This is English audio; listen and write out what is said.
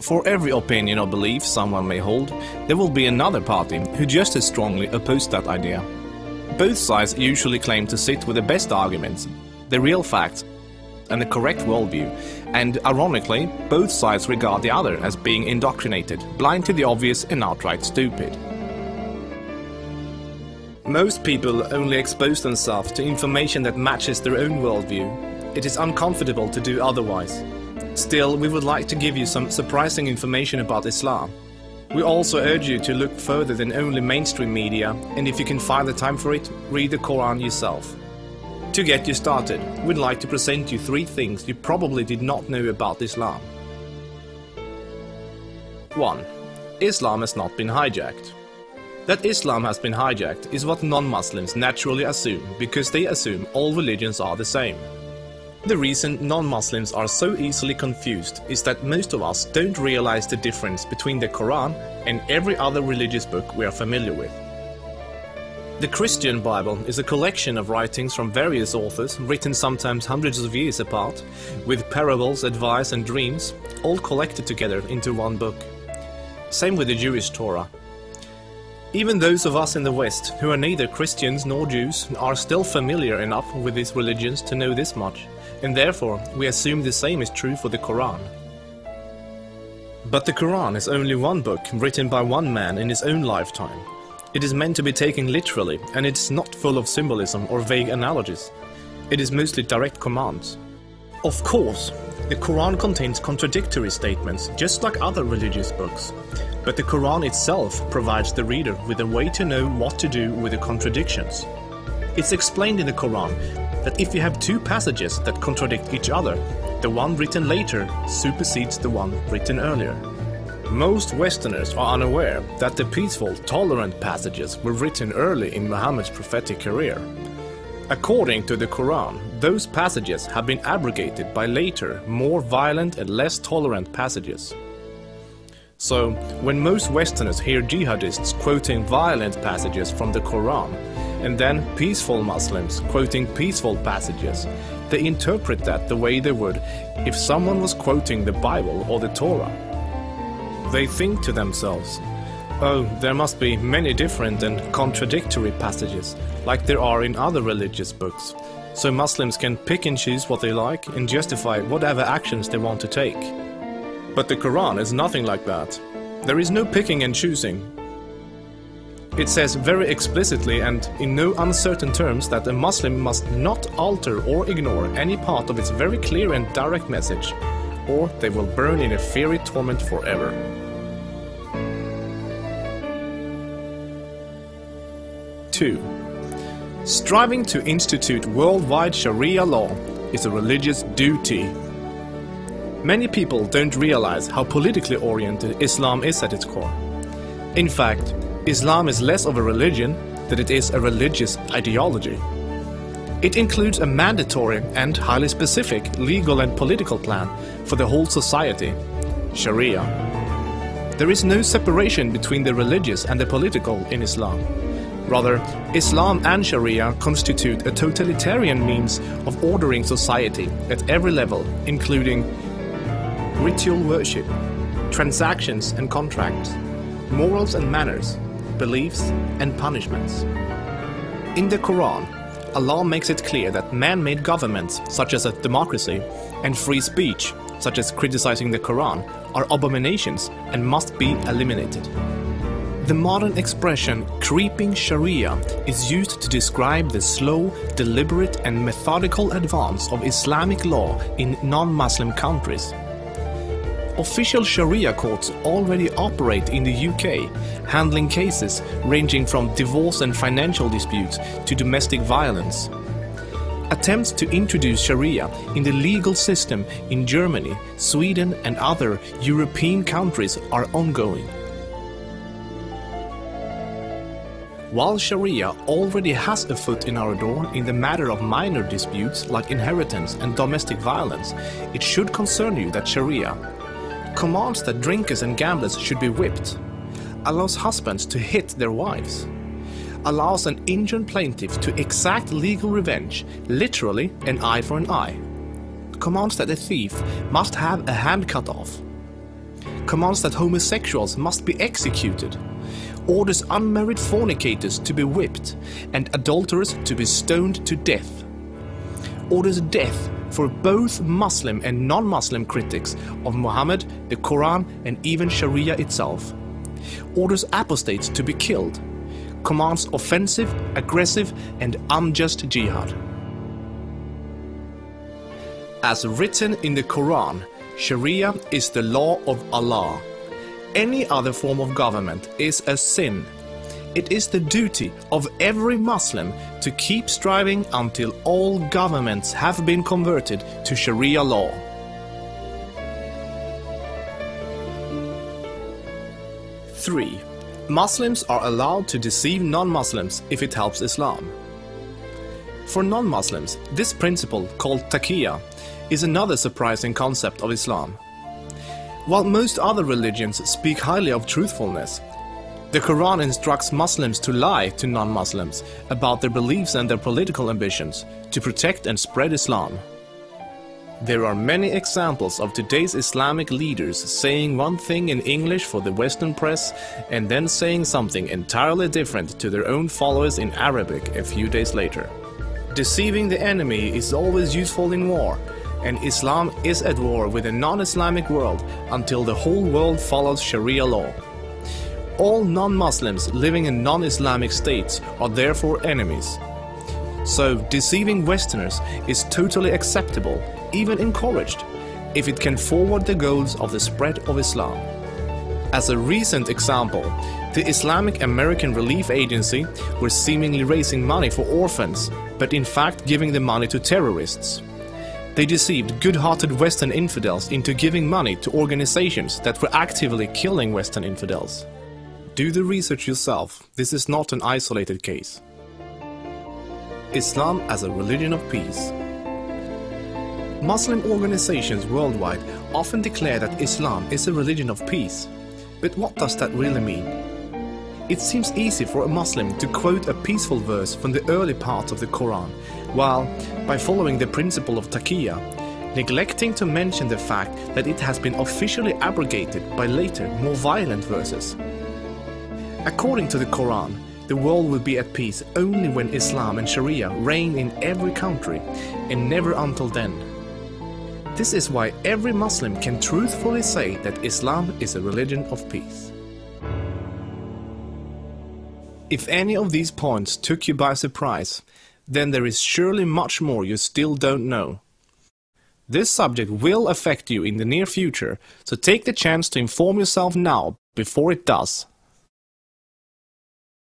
For every opinion or belief someone may hold, there will be another party who just as strongly oppose that idea. Both sides usually claim to sit with the best arguments, the real facts, and the correct worldview, and ironically, both sides regard the other as being indoctrinated, blind to the obvious and outright stupid. Most people only expose themselves to information that matches their own worldview. It is uncomfortable to do otherwise. Still, we would like to give you some surprising information about Islam. We also urge you to look further than only mainstream media, and if you can find the time for it, read the Quran yourself. To get you started, we'd like to present you 3 things you probably did not know about Islam. 1. Islam has not been hijacked. That Islam has been hijacked is what non-Muslims naturally assume, because they assume all religions are the same. The reason non-Muslims are so easily confused is that most of us don't realize the difference between the Quran and every other religious book we are familiar with. The Christian Bible is a collection of writings from various authors, written sometimes hundreds of years apart, with parables, advice and dreams, all collected together into one book. Same with the Jewish Torah. Even those of us in the West, who are neither Christians nor Jews, are still familiar enough with these religions to know this much, and therefore we assume the same is true for the Quran. But the Quran is only one book written by one man in his own lifetime. It is meant to be taken literally, and it is not full of symbolism or vague analogies. It is mostly direct commands. Of course, the Quran contains contradictory statements, just like other religious books. But the Quran itself provides the reader with a way to know what to do with the contradictions. It's explained in the Quran that if you have 2 passages that contradict each other, the one written later supersedes the one written earlier. Most Westerners are unaware that the peaceful, tolerant passages were written early in Muhammad's prophetic career. According to the Quran, those passages have been abrogated by later, more violent and less tolerant passages. So, when most Westerners hear jihadists quoting violent passages from the Quran, and then peaceful Muslims quoting peaceful passages, they interpret that the way they would if someone was quoting the Bible or the Torah. They think to themselves, oh, there must be many different and contradictory passages, like there are in other religious books, so Muslims can pick and choose what they like and justify whatever actions they want to take. But the Quran is nothing like that. There is no picking and choosing. It says very explicitly and in no uncertain terms that a Muslim must not alter or ignore any part of its very clear and direct message, or they will burn in a fiery torment forever. 2. Striving to institute worldwide Sharia law is a religious duty. Many people don't realize how politically oriented Islam is at its core. In fact, Islam is less of a religion than it is a religious ideology. It includes a mandatory and highly specific legal and political plan for the whole society, Sharia. There is no separation between the religious and the political in Islam. Rather, Islam and Sharia constitute a totalitarian means of ordering society at every level, including ritual worship, transactions and contracts, morals and manners, beliefs and punishments. In the Quran, Allah makes it clear that man-made governments, such as a democracy, and free speech, such as criticizing the Quran, are abominations and must be eliminated. The modern expression creeping Sharia is used to describe the slow, deliberate and methodical advance of Islamic law in non-Muslim countries. Official Sharia courts already operate in the UK, handling cases ranging from divorce and financial disputes to domestic violence. Attempts to introduce Sharia in the legal system in Germany, Sweden and other European countries are ongoing. While Sharia already has a foot in our door in the matter of minor disputes like inheritance and domestic violence, it should concern you that Sharia commands that drinkers and gamblers should be whipped, allows husbands to hit their wives, allows an injured plaintiff to exact legal revenge, literally an eye for an eye, commands that a thief must have a hand cut off, commands that homosexuals must be executed, orders unmarried fornicators to be whipped and adulterers to be stoned to death, orders death for both Muslim and non-Muslim critics of Muhammad, the Quran and even Sharia itself, orders apostates to be killed, commands offensive, aggressive and unjust jihad. As written in the Quran, Sharia is the law of Allah. Any other form of government is a sin. It is the duty of every Muslim to keep striving until all governments have been converted to Sharia law. Three, Muslims are allowed to deceive non-Muslims if it helps Islam. For non-Muslims, this principle, called taqiyya, is another surprising concept of Islam. While most other religions speak highly of truthfulness, the Quran instructs Muslims to lie to non-Muslims about their beliefs and their political ambitions to protect and spread Islam. There are many examples of today's Islamic leaders saying one thing in English for the Western press and then saying something entirely different to their own followers in Arabic a few days later. Deceiving the enemy is always useful in war, and Islam is at war with a non-Islamic world until the whole world follows Sharia law. All non-Muslims living in non-Islamic states are therefore enemies. So deceiving Westerners is totally acceptable, even encouraged, if it can forward the goals of the spread of Islam. As a recent example, the Islamic American Relief Agency were seemingly raising money for orphans, but in fact giving the money to terrorists. They deceived good-hearted Western infidels into giving money to organizations that were actively killing Western infidels. Do the research yourself, this is not an isolated case. Islam as a religion of peace. Muslim organizations worldwide often declare that Islam is a religion of peace. But what does that really mean? It seems easy for a Muslim to quote a peaceful verse from the early parts of the Quran, while, by following the principle of taqiyya, neglecting to mention the fact that it has been officially abrogated by later, more violent verses. According to the Quran, the world will be at peace only when Islam and Sharia reign in every country, and never until then. This is why every Muslim can truthfully say that Islam is a religion of peace. If any of these points took you by surprise, then there is surely much more you still don't know. This subject will affect you in the near future, so take the chance to inform yourself now before it does.